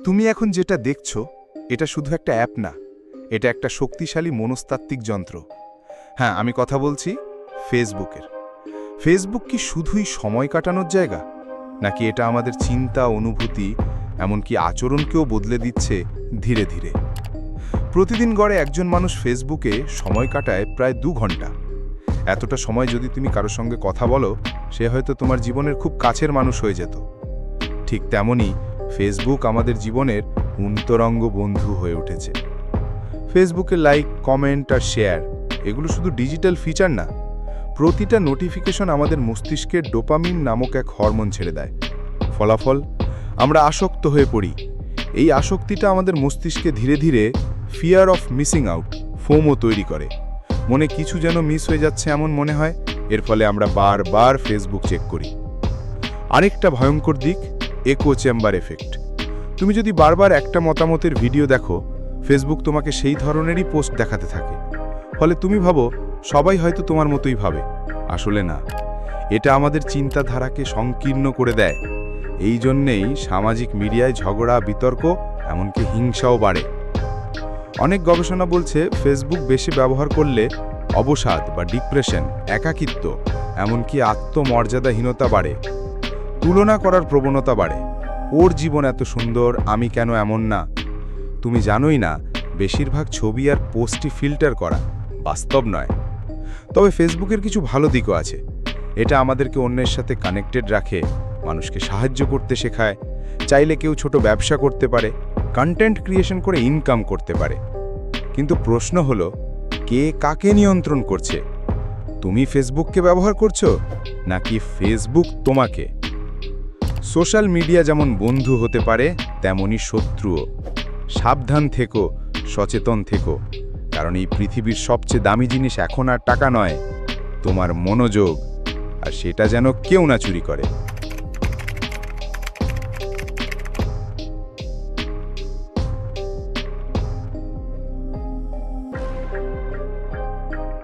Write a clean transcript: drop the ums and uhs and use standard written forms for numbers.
তুমি এখন যেটা দেখছো এটা শুধু একটা অ্যাপ না, এটা একটা শক্তিশালী মনস্তাত্ত্বিক যন্ত্র। হ্যাঁ, আমি কথা বলছি ফেসবুকের। ফেসবুক কি শুধুই সময় কাটানোর জায়গা, নাকি এটা আমাদের চিন্তা, অনুভূতি, এমনকি আচরণকেও বদলে দিচ্ছে ধীরে ধীরে? প্রতিদিন গড়ে একজন মানুষ ফেসবুকে সময় কাটায় প্রায় 2 ঘন্টা। এতটা সময় যদি তুমি কারোর সঙ্গে কথা বলো, সে হয়তো তোমার জীবনের খুব কাছের মানুষ হয়ে যেত। ঠিক তেমনই ফেসবুক আমাদের জীবনের অন্তরঙ্গ বন্ধু হয়ে উঠেছে। ফেসবুকে লাইক, কমেন্ট আর শেয়ার এগুলো শুধু ডিজিটাল ফিচার না, প্রতিটা নোটিফিকেশন আমাদের মস্তিষ্কে ডোপামিন নামক এক হরমোন ছেড়ে দেয়। ফলাফল, আমরা আসক্ত হয়ে পড়ি। এই আসক্তিটা আমাদের মস্তিষ্কে ধীরে ধীরে fear of missing out, FOMO তৈরি করে। মনে কিছু যেন মিস হয়ে যাচ্ছে এমন মনে হয়, এর ফলে আমরা বারবার ফেসবুক চেক করি। আরেকটা ভয়ঙ্কর দিক, একো চেম্বার এফেক্ট। তুমি যদি বারবার একটা মতামতের ভিডিও দেখো, ফেসবুক তোমাকে সেই ধরনেরই পোস্ট দেখাতে থাকে। ফলে তুমি ভাবো সবাই হয়তো তোমার মতোই ভাবে। আসলে না, এটা আমাদের চিন্তাধারাকে সংকীর্ণ করে দেয়। এই জন্যেই সামাজিক মিডিয়ায় ঝগড়া, বিতর্ক, এমনকি হিংসাও বাড়ে। অনেক গবেষণা বলছে ফেসবুক বেশি ব্যবহার করলে অবসাদ বা ডিপ্রেশন, একাকিত্ব, এমনকি আত্মমর্যাদাহীনতা বাড়ে। তুলনা করার প্রবণতা বাড়ে। ওর জীবন এত সুন্দর, আমি কেন এমন না? তুমি জানোই না, বেশিরভাগ ছবি আর পোস্টই ফিল্টার করা, বাস্তব নয়। তবে ফেসবুকের কিছু ভালো দিকও আছে। এটা আমাদেরকে অন্যের সাথে কানেক্টেড রাখে, মানুষকে সাহায্য করতে শেখায়। চাইলে কেউ ছোট ব্যবসা করতে পারে, কন্টেন্ট ক্রিয়েশন করে ইনকাম করতে পারে। কিন্তু প্রশ্ন হলো, কে কাকে নিয়ন্ত্রণ করছে? তুমি ফেসবুককে ব্যবহার করছো, নাকি ফেসবুক তোমাকে? সোশ্যাল মিডিয়া যেমন বন্ধু হতে পারে, তেমনই শত্রুও। সাবধান থেকো, সচেতন থেকো, কারণ এই পৃথিবীর সবচেয়ে দামি জিনিস এখন আর টাকা নয়, তোমার মনোযোগ, আর সেটা যেন কেউ না চুরি করে।